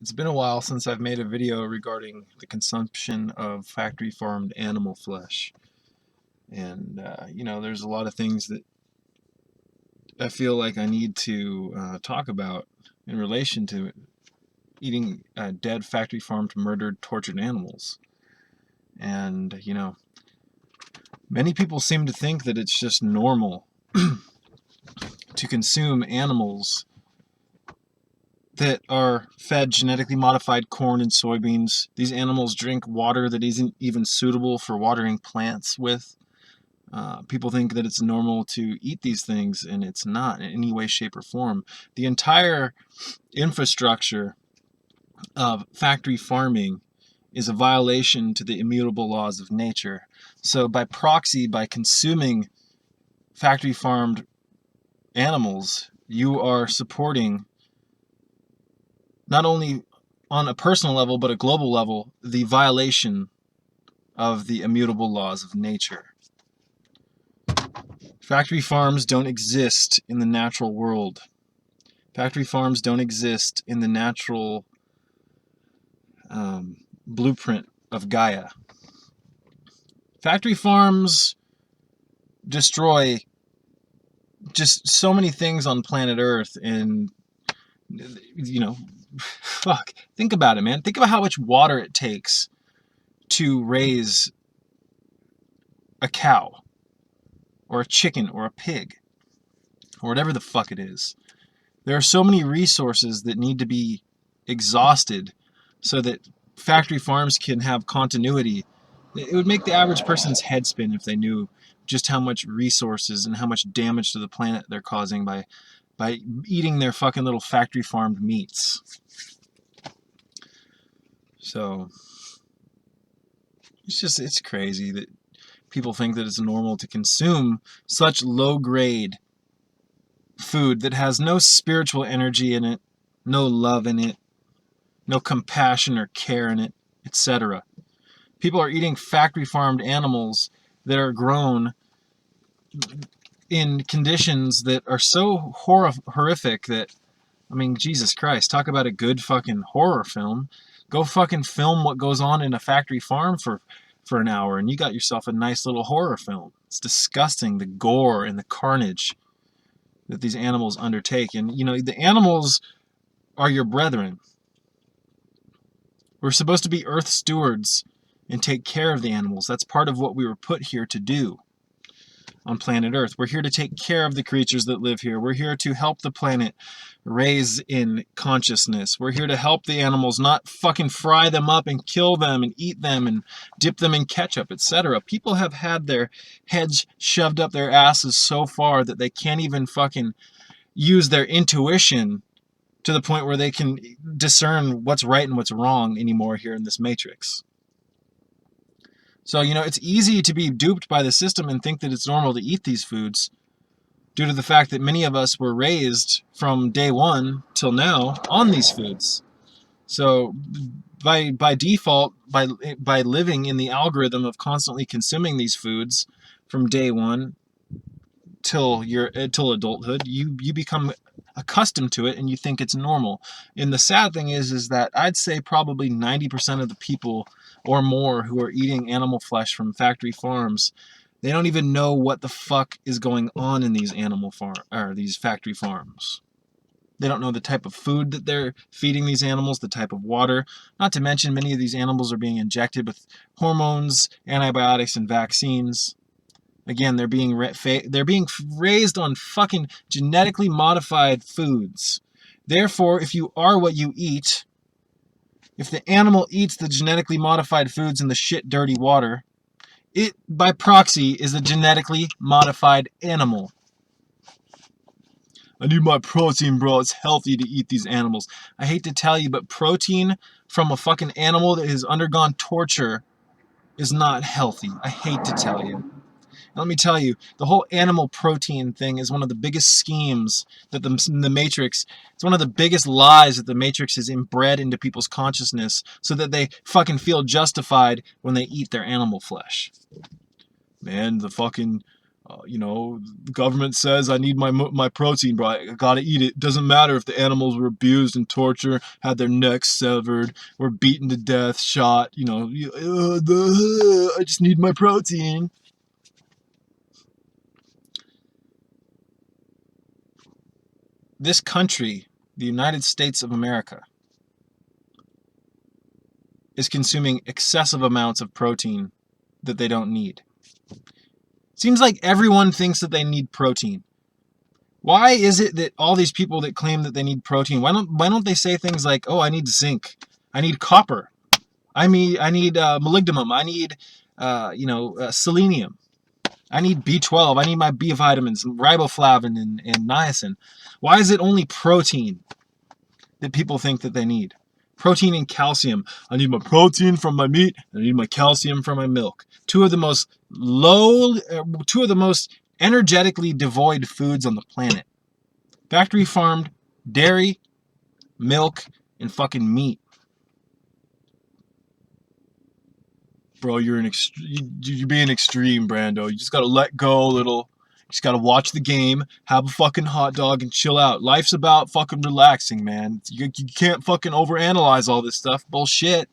It's been a while since I've made a video regarding the consumption of factory farmed animal flesh. And, there's a lot of things that I feel like I need to talk about in relation to eating dead factory farmed, murdered, tortured animals. And, many people seem to think that it's just normal to consume animals that are fed genetically modified corn and soybeans. These animals drink water that isn't even suitable for watering plants with. People think that it's normal to eat these things, and it's not in any way, shape, or form. The entire infrastructure of factory farming is a violation to the immutable laws of nature. So by proxy, by consuming factory farmed animals, you are supporting, not only on a personal level, but a global level, the violation of the immutable laws of nature. Factory farms don't exist in the natural world. Factory farms don't exist in the natural blueprint of Gaia. Factory farms destroy just so many things on planet Earth, and fuck, think about it, man. Think about how much water it takes to raise a cow or a chicken or a pig or whatever the fuck it is. There are so many resources that need to be exhausted so that factory farms can have continuity. It would make the average person's head spin if they knew just how much resources and how much damage to the planet they're causing by eating their fucking little factory farmed meats. So it's crazy that people think that it's normal to consume such low grade food that has no spiritual energy in it, no love in it, no compassion or care in it, etc. People are eating factory farmed animals that are grown in conditions that are so horrific that, I mean, Jesus Christ, talk about a good fucking horror film. Go fucking film what goes on in a factory farm for an hour, and you got yourself a nice little horror film. It's disgusting, the gore and the carnage that these animals undertake. And, the animals are your brethren. We're supposed to be earth stewards and take care of the animals. That's part of what we were put here to do on planet Earth. We're here to take care of the creatures that live here. We're here to help the planet raise in consciousness. We're here to help the animals, not fucking fry them up and kill them and eat them and dip them in ketchup, etc. People have had their heads shoved up their asses so far that they can't even fucking use their intuition to the point where they can discern what's right and what's wrong anymore here in this matrix. So, it's easy to be duped by the system and think that it's normal to eat these foods due to the fact that many of us were raised from day one till now on these foods. So by default, by living in the algorithm of constantly consuming these foods from day one till adulthood, you become accustomed to it and you think it's normal. And the sad thing is that I'd say probably 90% of the people or more who are eating animal flesh from factory farms, they don't even know what the fuck is going on in these these factory farms. They don't know the type of food that they're feeding these animals, the type of water. Not to mention, many of these animals are being injected with hormones, antibiotics, and vaccines. Again, they're being raised on fucking genetically modified foods. Therefore, if you are what you eat, if the animal eats the genetically modified foods in the shit dirty water, it, by proxy, is a genetically modified animal. I need my protein, bro. It's healthy to eat these animals. I hate to tell you, but protein from a fucking animal that has undergone torture is not healthy. I hate to tell you. Let me tell you, the whole animal protein thing is one of the biggest schemes that the Matrix, it's one of the biggest lies that the Matrix has inbred into people's consciousness so that they fucking feel justified when they eat their animal flesh. Man, the fucking You know, the government says I need my protein, bro. I gotta eat it. Doesn't matter if the animals were abused and tortured, had their necks severed, were beaten to death, shot. You know, I just need my protein. This country, the United States of America, is consuming excessive amounts of protein that they don't need. Seems like everyone thinks that they need protein. Why is it that all these people that claim that they need protein, why don't they say things like, "Oh, I need zinc, I need copper, I need molybdenum, I need selenium, I need B12, I need my B vitamins, riboflavin and niacin." Why is it only protein that people think that they need? Protein and calcium. I need my protein from my meat, and I need my calcium from my milk. Two of the most energetically devoid foods on the planet. Factory farmed dairy, milk, and fucking meat. Bro, you're being extreme, Brando. You just gotta let go a little. You just gotta watch the game, have a fucking hot dog, and chill out. Life's about fucking relaxing, man. You can't fucking overanalyze all this stuff. Bullshit.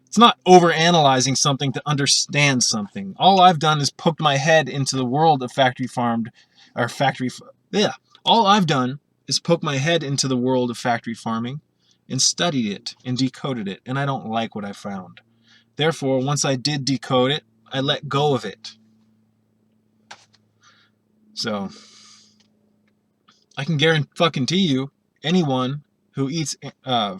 It's not overanalyzing something to understand something. All I've done is poked my head into the world of factory farmed, or factory. Yeah. All I've done is poke my head into the world of factory farming, and studied it and decoded it, and I don't like what I found. Therefore, once I did decode it, I let go of it. So, I can guarantee you, anyone who eats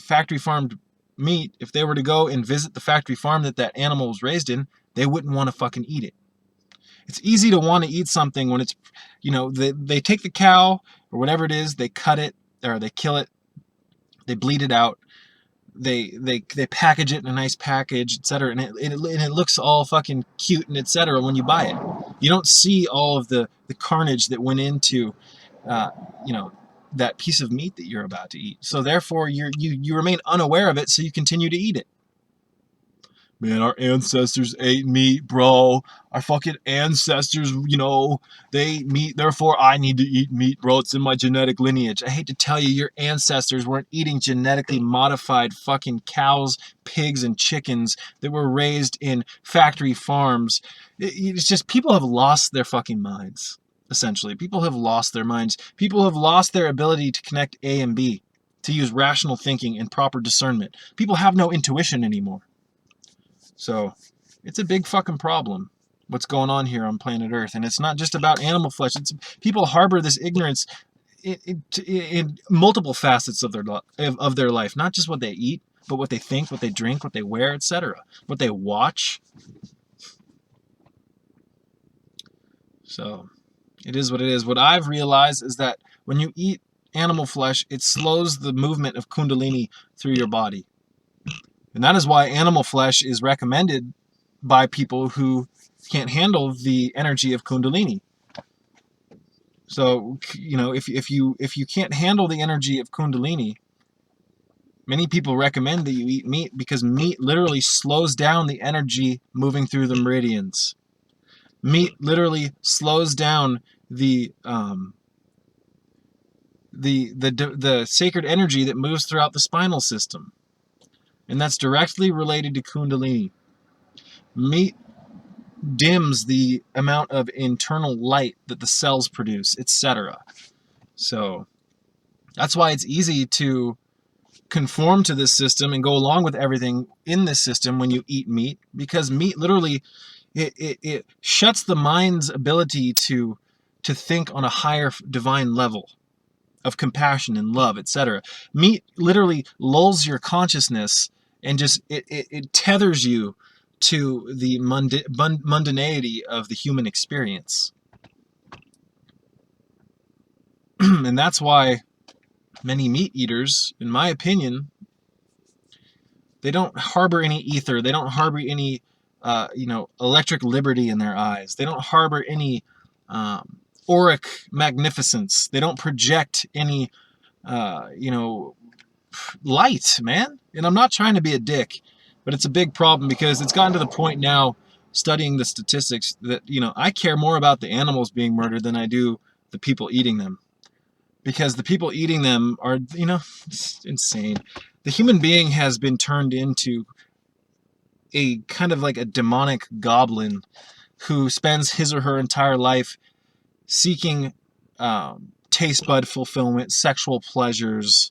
factory farmed meat, if they were to go and visit the factory farm that animal was raised in, they wouldn't want to fucking eat it. It's easy to want to eat something when it's, they take the cow or whatever it is, they cut it or they kill it, they bleed it out, they package it in a nice package, etc., and it looks all fucking cute and etc. when you buy it. You don't see all of the carnage that went into, that piece of meat that you're about to eat. So therefore, you remain unaware of it, so you continue to eat it. Man, our ancestors ate meat, bro. Our fucking ancestors, they ate meat, therefore I need to eat meat, bro. It's in my genetic lineage. I hate to tell you, your ancestors weren't eating genetically modified fucking cows, pigs, and chickens that were raised in factory farms. It's just people have lost their fucking minds, essentially. People have lost their minds. People have lost their ability to connect A and B, to use rational thinking and proper discernment. People have no intuition anymore. So, it's a big fucking problem, what's going on here on planet Earth. And it's not just about animal flesh. People harbor this ignorance in multiple facets of their life. Not just what they eat, but what they think, what they drink, what they wear, etc. What they watch. So, it is what it is. What I've realized is that when you eat animal flesh, it slows the movement of Kundalini through your body. And that is why animal flesh is recommended by people who can't handle the energy of Kundalini. So, if you can't handle the energy of Kundalini, many people recommend that you eat meat, because meat literally slows down the energy moving through the meridians. Meat literally slows down the sacred energy that moves throughout the spinal system. And that's directly related to Kundalini. Meat dims the amount of internal light that the cells produce, etc. So that's why it's easy to conform to this system and go along with everything in this system when you eat meat, because meat literally it shuts the mind's ability to think on a higher divine level of compassion and love, etc. Meat literally lulls your consciousness and just it tethers you to the mundanity of the human experience. And that's why many meat eaters, in my opinion, they don't harbor any ether. They don't harbor any, electric liberty in their eyes. They don't harbor any auric magnificence. They don't project any, light, man. And I'm not trying to be a dick, but it's a big problem, because it's gotten to the point now studying the statistics that, you know, I care more about the animals being murdered than I do the people eating them. Because the people eating them are, you know, it's insane. The human being has been turned into a kind of like a demonic goblin who spends his or her entire life seeking taste bud fulfillment, sexual pleasures,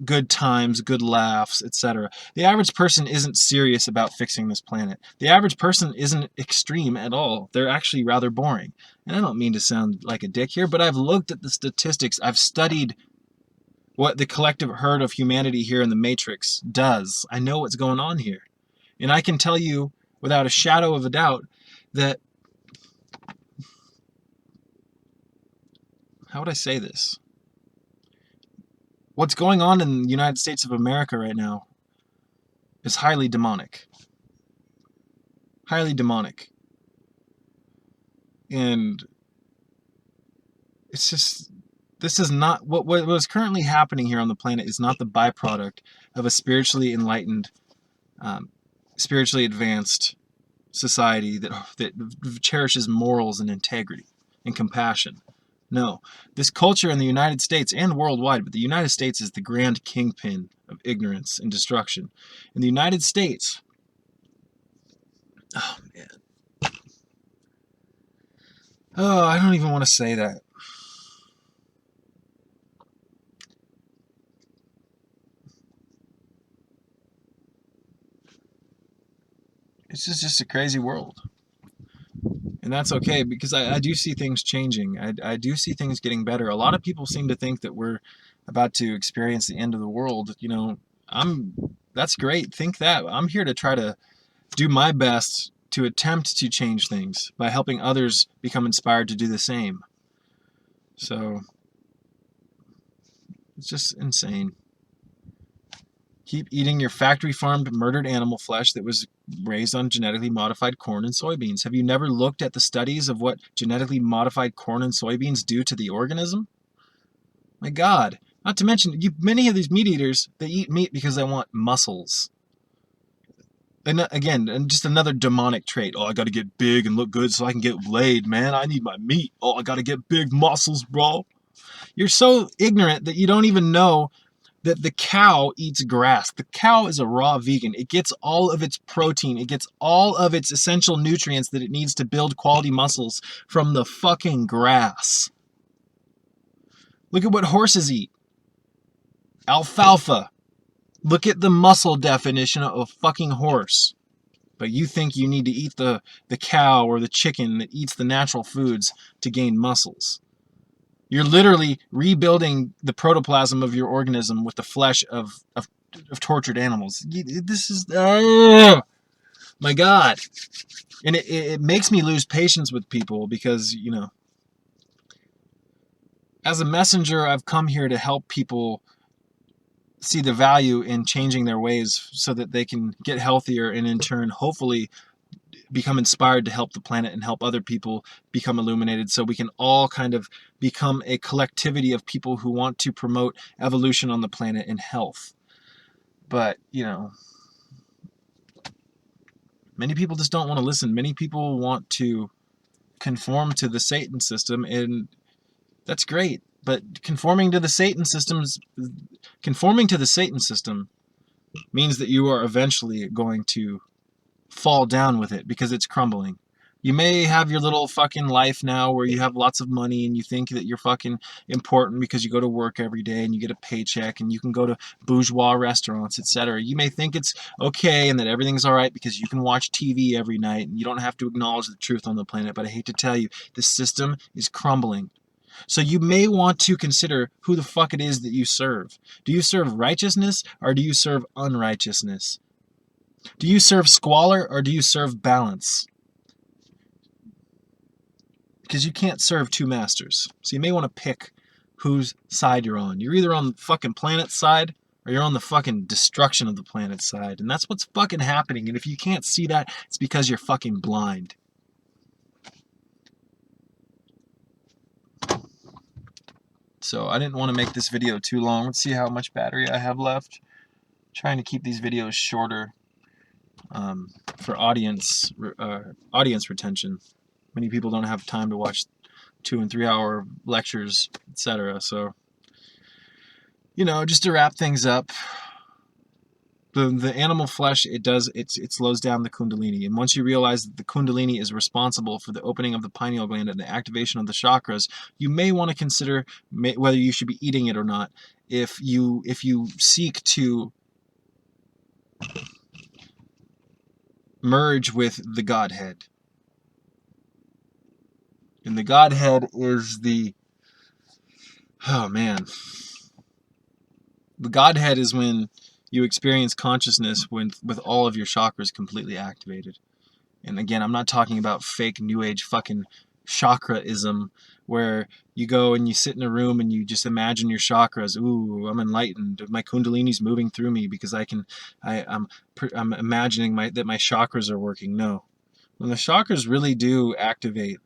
good times, good laughs, etc. The average person isn't serious about fixing this planet. The average person isn't extreme at all. They're actually rather boring. And I don't mean to sound like a dick here, but I've looked at the statistics. I've studied what the collective herd of humanity here in the Matrix does. I know what's going on here. And I can tell you without a shadow of a doubt that, how would I say this? What's going on in the United States of America right now is highly demonic. Highly demonic. And it's just, this is not, what is currently happening here on the planet is not the byproduct of a spiritually enlightened, spiritually advanced society that cherishes morals and integrity and compassion. No, this culture in the United States and worldwide, but the United States is the grand kingpin of ignorance and destruction. In the United States, oh man, oh, I don't even want to say that. It's just a crazy world. And that's okay, because I do see things changing. I do see things getting better. A lot of people seem to think that we're about to experience the end of the world. You know, that's great. Think that. I'm here to try to do my best to attempt to change things by helping others become inspired to do the same. So, it's just insane. Keep eating your factory-farmed, murdered animal flesh that was raised on genetically modified corn and soybeans. Have you never looked at the studies of what genetically modified corn and soybeans do to the organism? My God. Not to mention, many of these meat eaters, they eat meat because they want muscles. And again, and just another demonic trait. Oh, I gotta get big and look good so I can get laid, man. I need my meat. Oh, I gotta get big muscles, bro. You're so ignorant that you don't even know that the cow eats grass. The cow is a raw vegan. It gets all of its protein. It gets all of its essential nutrients that it needs to build quality muscles from the fucking grass. Look at what horses eat. Alfalfa. Look at the muscle definition of a fucking horse. But you think you need to eat the cow or the chicken that eats the natural foods to gain muscles. You're literally rebuilding the protoplasm of your organism with the flesh of tortured animals. This is, oh my God. And it makes me lose patience with people because, you know, as a messenger, I've come here to help people see the value in changing their ways so that they can get healthier and in turn, hopefully, become inspired to help the planet and help other people become illuminated, so we can all kind of become a collectivity of people who want to promote evolution on the planet and health. But, you know, many people just don't want to listen. Many people want to conform to the Satan system, and that's great. But conforming to the Satan system means that you are eventually going to fall down with it because it's crumbling. You may have your little fucking life now where you have lots of money and you think that you're fucking important because you go to work every day and you get a paycheck and you can go to bourgeois restaurants, etc. You may think it's okay and that everything's all right because you can watch TV every night and you don't have to acknowledge the truth on the planet. But I hate to tell you, the system is crumbling. So you may want to consider who the fuck it is that you serve. Do you serve righteousness or do you serve unrighteousness? Do you serve squalor or do you serve balance? Because you can't serve two masters. So you may want to pick whose side you're on. You're either on the fucking planet's side or you're on the fucking destruction of the planet's side. And that's what's fucking happening. And if you can't see that, it's because you're fucking blind. So I didn't want to make this video too long. Let's see how much battery I have left. I'm trying to keep these videos shorter. for audience retention. Many people don't have time to watch 2 and 3 hour lectures, etc. So, just to wrap things up, the animal flesh, it slows down the Kundalini, and once you realize that the Kundalini is responsible for the opening of the pineal gland and the activation of the chakras, you may want to consider whether you should be eating it or not. If you seek to merge with the Godhead, and the Godhead is the Godhead is when you experience consciousness with all of your chakras completely activated. And again, I'm not talking about fake new age fucking chakraism where you go and you sit in a room and you just imagine your chakras. Ooh, I'm enlightened. My Kundalini's moving through me because I'm imagining that my chakras are working. No. When the chakras really do activate,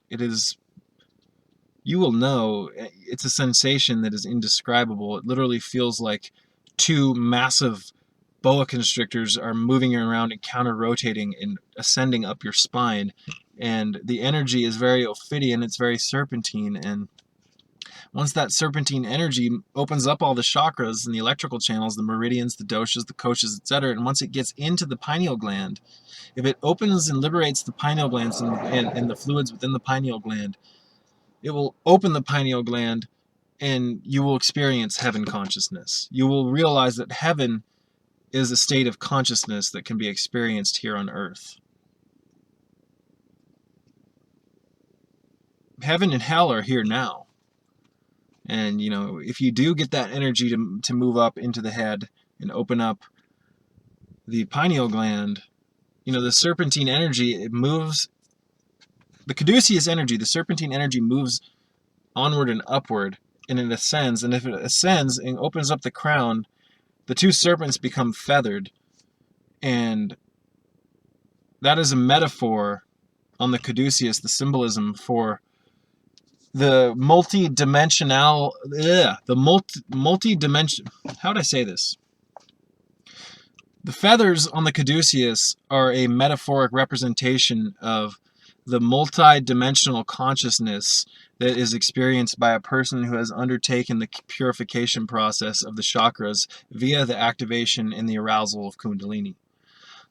you will know, it's a sensation that is indescribable. It literally feels like two massive boa constrictors are moving around and counter-rotating and ascending up your spine. And the energy is very ophidian, it's very serpentine, and once that serpentine energy opens up all the chakras and the electrical channels, the meridians, the doshas, the koshas, etc., and once it gets into the pineal gland, if it opens and liberates the pineal glands and the fluids within the pineal gland, it will open the pineal gland and you will experience heaven consciousness. You will realize that heaven is a state of consciousness that can be experienced here on earth. Heaven and hell are here now. And, if you do get that energy to move up into the head and open up the pineal gland, the serpentine energy, it moves, the caduceus energy, the serpentine energy moves onward and upward, and it ascends. And if it ascends and opens up the crown, the two serpents become feathered. And that is a metaphor on the caduceus, the symbolism for the multi-dimensional, multi-dimension, how would I say this? The feathers on the caduceus are a metaphoric representation of the multi-dimensional consciousness that is experienced by a person who has undertaken the purification process of the chakras via the activation and the arousal of Kundalini.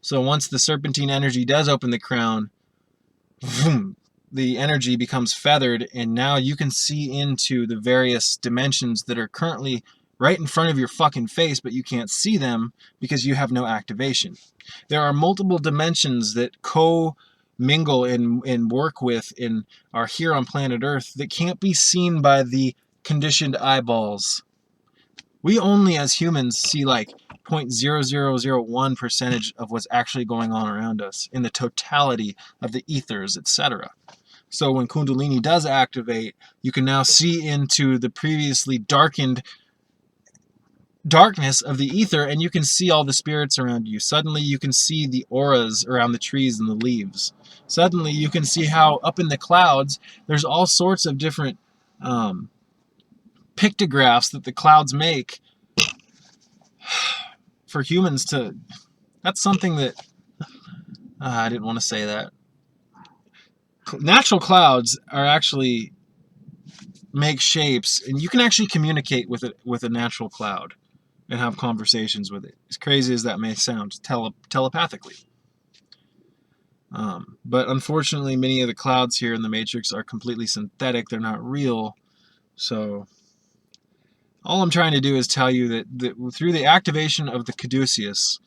So once the serpentine energy does open the crown, the energy becomes feathered, and now you can see into the various dimensions that are currently right in front of your fucking face, but you can't see them because you have no activation. There are multiple dimensions that co-mingle and work with and are here on planet Earth that can't be seen by the conditioned eyeballs. We only, as humans, see like 0.0001% of what's actually going on around us in the totality of the ethers, etc. So when Kundalini does activate, you can now see into the previously darkened darkness of the ether, and you can see all the spirits around you. Suddenly you can see the auras around the trees and the leaves. Suddenly you can see how up in the clouds there's all sorts of different pictographs that the clouds make for humans to... That's something that... I didn't want to say that. Natural clouds are actually make shapes, and you can actually communicate with a natural cloud and have conversations with it. As crazy as that may sound, telepathically. But unfortunately, many of the clouds here in the Matrix are completely synthetic. They're not real. So all I'm trying to do is tell you that through the activation of the caduceus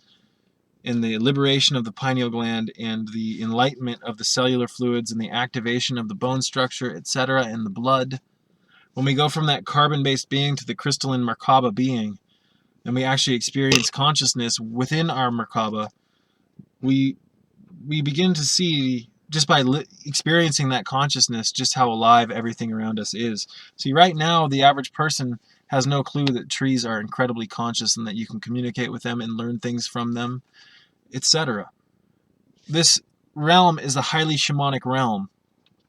and the liberation of the pineal gland and the enlightenment of the cellular fluids and the activation of the bone structure, etc., and the blood, when we go from that carbon-based being to the crystalline Merkaba being, and we actually experience consciousness within our Merkaba, we begin to see, just by experiencing that consciousness, just how alive everything around us is. See, right now, the average person has no clue that trees are incredibly conscious and that you can communicate with them and learn things from them, etc. This realm is a highly shamanic realm.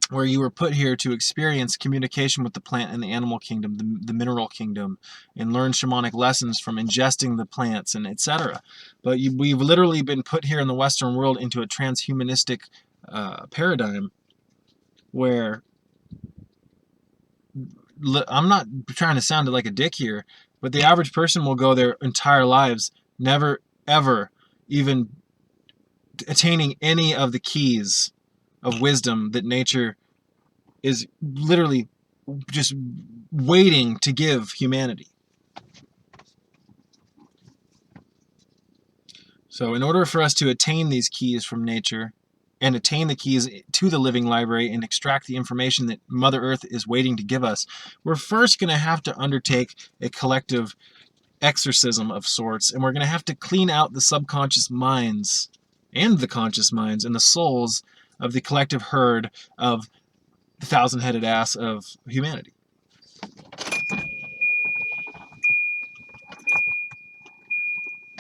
where you were put here to experience communication with the plant and the animal kingdom, the mineral kingdom, and learn shamanic lessons from ingesting the plants and etc. But we've literally been put here in the Western world into a transhumanistic paradigm where I'm not trying to sound like a dick here, but the average person will go their entire lives never, ever even attaining any of the keys of wisdom that nature is literally just waiting to give humanity. So in order for us to attain these keys from nature and attain the keys to the living library and extract the information that Mother Earth is waiting to give us, we're first going to have to undertake a collective exorcism of sorts, and we're going to have to clean out the subconscious minds and the conscious minds and the souls of the collective herd of the thousand-headed ass of humanity.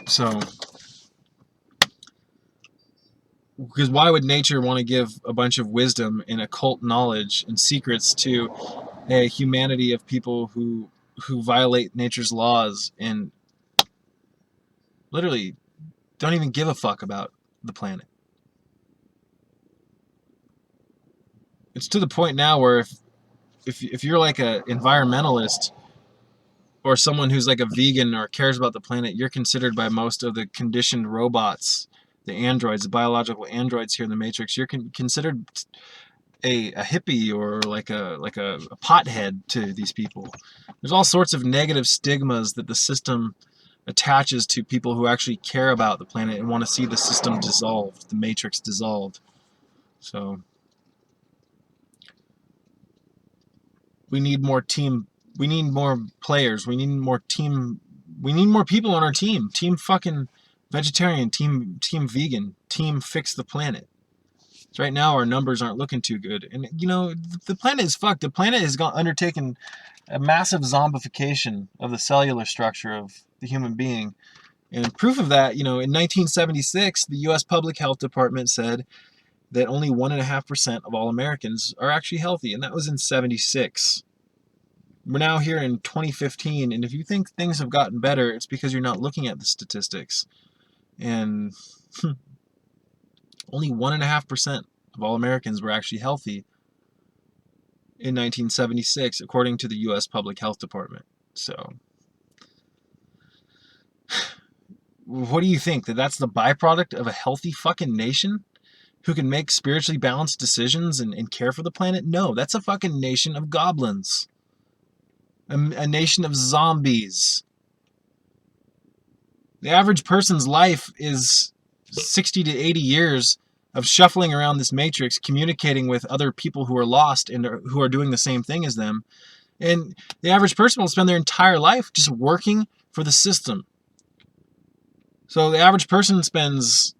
So, because why would nature want to give a bunch of wisdom and occult knowledge and secrets to a humanity of people who violate nature's laws and literally don't even give a fuck about the planet? It's to the point now where if you're like a environmentalist or someone who's like a vegan or cares about the planet, you're considered by most of the conditioned robots, the androids, the biological androids here in the Matrix, you're considered a hippie or like a pothead to these people. There's all sorts of negative stigmas that the system attaches to people who actually care about the planet and want to see the system dissolved, the Matrix dissolved. So we need more players, we need more people on our team. Team fucking vegetarian, team vegan, team fix the planet. So right now our numbers aren't looking too good. And you know, the planet is fucked. The planet has undertaken a massive zombification of the cellular structure of the human being. And proof of that, you know, in 1976, the US Public Health Department said that only 1.5% of all Americans are actually healthy, and that was in 76. We're now here in 2015, and if you think things have gotten better, it's because you're not looking at the statistics. And only 1.5% of all Americans were actually healthy in 1976, according to the U.S. Public Health Department. So, what do you think? That's the byproduct of a healthy fucking nation who can make spiritually balanced decisions and care for the planet? No, that's a fucking nation of goblins. A nation of zombies. The average person's life is 60 to 80 years of shuffling around this matrix, communicating with other people who are lost and who are doing the same thing as them. And the average person will spend their entire life just working for the system. So the average person spends,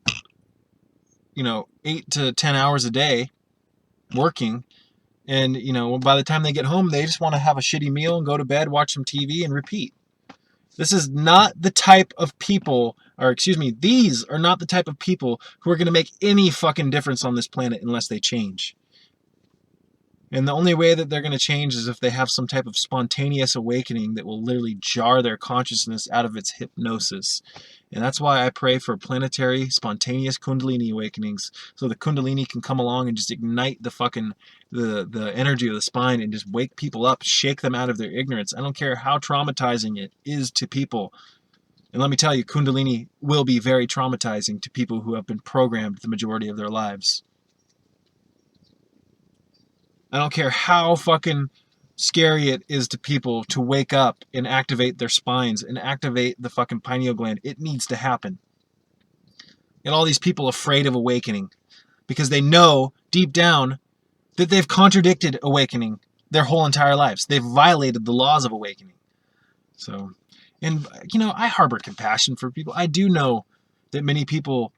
8 to 10 hours a day working. And, by the time they get home, they just want to have a shitty meal and go to bed, watch some TV, and repeat. This is not the type of people, these are not the type of people who are going to make any fucking difference on this planet unless they change. And the only way that they're going to change is if they have some type of spontaneous awakening that will literally jar their consciousness out of its hypnosis. And that's why I pray for planetary, spontaneous Kundalini awakenings, so the Kundalini can come along and just ignite the energy of the spine and just wake people up, shake them out of their ignorance. I don't care how traumatizing it is to people. And let me tell you, Kundalini will be very traumatizing to people who have been programmed the majority of their lives. I don't care how fucking scary it is to people to wake up and activate their spines and activate the fucking pineal gland. It needs to happen. And all these people afraid of awakening because they know deep down that they've contradicted awakening their whole entire lives. They've violated the laws of awakening. So, and I harbor compassion for people. I do know that many people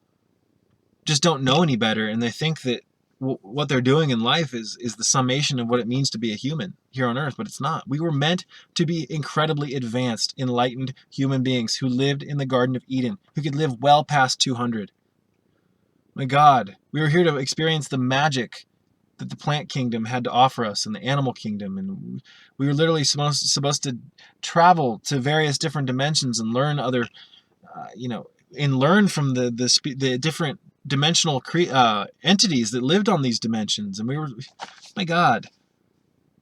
just don't know any better, and they think that what they're doing in life is the summation of what it means to be a human here on Earth, but it's not. We were meant to be incredibly advanced, enlightened human beings who lived in the Garden of Eden, who could live well past 200. My God, we were here to experience the magic that the plant kingdom had to offer us, and the animal kingdom, and we were literally supposed to travel to various different dimensions and learn other, and learn from the different dimensional entities that lived on these dimensions. And we were, my God,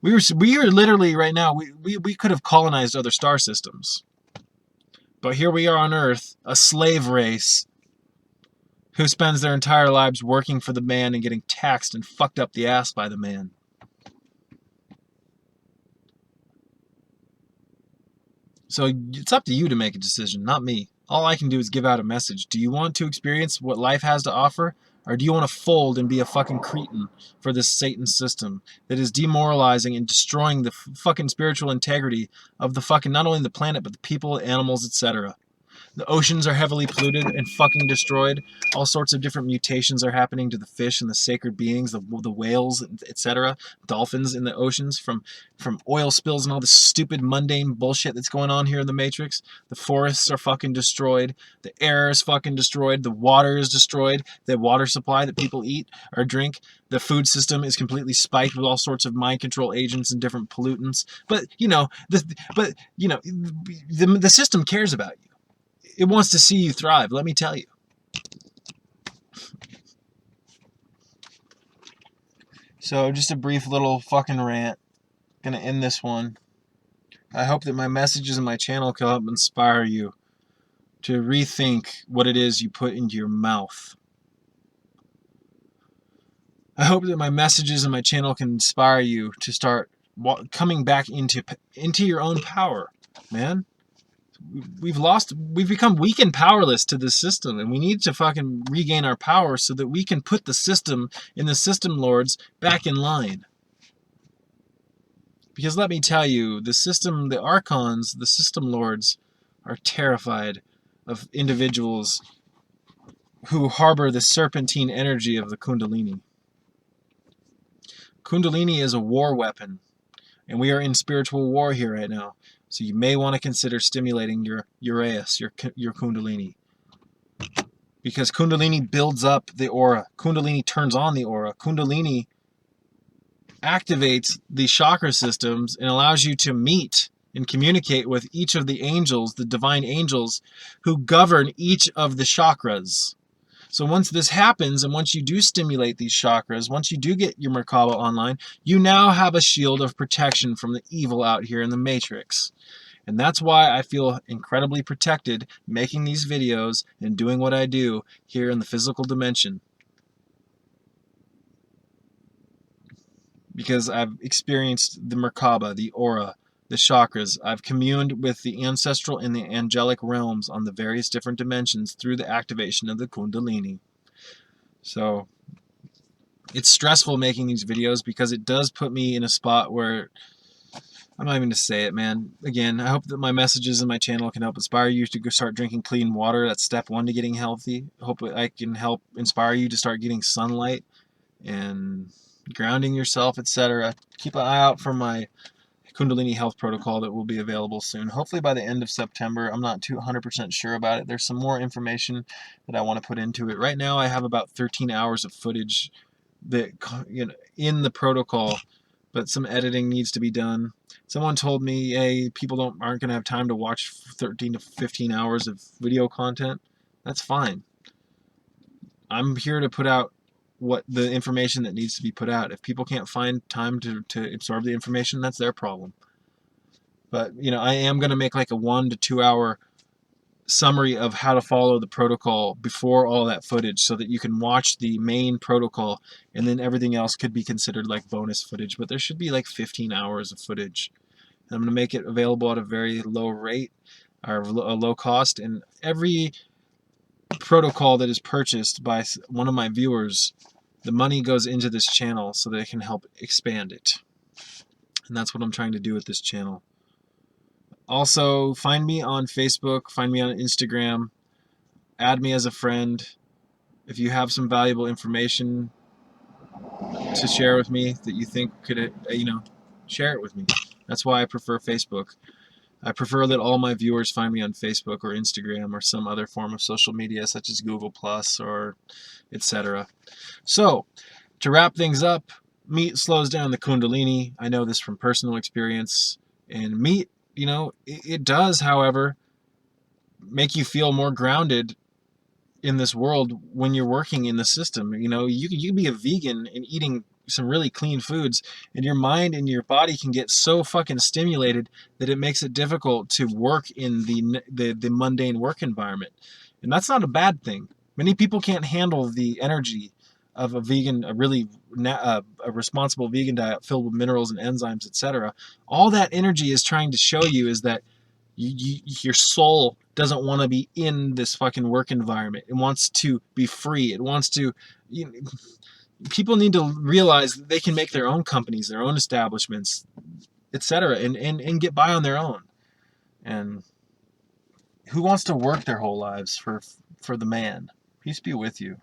we are literally right now, we could have colonized other star systems, but here we are on Earth, a slave race who spends their entire lives working for the man and getting taxed and fucked up the ass by the man. So it's up to you to make a decision, not me. All I can do is give out a message. Do you want to experience what life has to offer? Or do you want to fold and be a fucking cretin for this Satan system that is demoralizing and destroying the fucking spiritual integrity of the fucking, not only the planet, but the people, animals, etc.? The oceans are heavily polluted and fucking destroyed. All sorts of different mutations are happening to the fish and the sacred beings, the whales, etc., dolphins in the oceans from oil spills and all this stupid mundane bullshit that's going on here in the Matrix. The forests are fucking destroyed. The air is fucking destroyed. The water is destroyed. The water supply that people eat or drink. The food system is completely spiked with all sorts of mind control agents and different pollutants. But the system cares about you. It wants to see you thrive, let me tell you. So just a brief little fucking rant. Gonna end this one. I hope that my messages in my channel can help inspire you to rethink what it is you put into your mouth. I hope that my messages in my channel can inspire you to start coming back into your own power, man. We've become weak and powerless to this system, and we need to fucking regain our power so that we can put the system and the system lords back in line. Because let me tell you, the system, the archons, the system lords are terrified of individuals who harbor the serpentine energy of the Kundalini. Kundalini is a war weapon, and we are in spiritual war here right now. So you may want to consider stimulating your Uraeus, your Kundalini. Because Kundalini builds up the aura. Kundalini turns on the aura. Kundalini activates the chakra systems and allows you to meet and communicate with each of the angels, the divine angels, who govern each of the chakras. So once this happens, and once you do stimulate these chakras, once you do get your Merkaba online, you now have a shield of protection from the evil out here in the Matrix. And that's why I feel incredibly protected making these videos and doing what I do here in the physical dimension. Because I've experienced the Merkaba, the aura, the chakras. I've communed with the ancestral and the angelic realms on the various different dimensions through the activation of the Kundalini. So it's stressful making these videos because it does put me in a spot where I'm not even going to say it, man. Again, I hope that my messages in my channel can help inspire you to go start drinking clean water. That's step one to getting healthy. I hope I can help inspire you to start getting sunlight and grounding yourself, etc. Keep an eye out for my Kundalini health protocol that will be available soon. Hopefully by the end of September. I'm not 100% sure about it. There's some more information that I want to put into it. Right now I have about 13 hours of footage that in the protocol, but some editing needs to be done. Someone told me, hey, people aren't going to have time to watch 13 to 15 hours of video content. That's fine. I'm here to put out what the information that needs to be put out. If people can't find time to absorb the information, that's their problem. But I am going to make like a 1 to 2 hour summary of how to follow the protocol before all that footage, so that you can watch the main protocol, and then everything else could be considered like bonus footage. But there should be like 15 hours of footage. And I'm going to make it available at a very low rate, or a low cost, and every protocol that is purchased by one of my viewers, the money goes into this channel so that it can help expand it. And that's what I'm trying to do with this channel. Also, find me on Facebook, find me on Instagram, add me as a friend. If you have some valuable information to share with me that you think could, share it with me. That's why I prefer Facebook. I prefer that all my viewers find me on Facebook or Instagram or some other form of social media such as Google Plus or etc. So, to wrap things up, Meat slows down the Kundalini. I know this from personal experience. And meat, it does, however, make you feel more grounded in this world when you're working in the system. You can be a vegan and eating some really clean foods, and your mind and your body can get so fucking stimulated that it makes it difficult to work in the mundane work environment. And that's not a bad thing. Many people can't handle the energy of a vegan, a responsible vegan diet filled with minerals and enzymes, etc. All that energy is trying to show you is that your soul doesn't want to be in this fucking work environment. It wants to be free. It wants to. You know, People need to realize that they can make their own companies, their own establishments, etc., and get by on their own. And who wants to work their whole lives for the man? Peace be with you.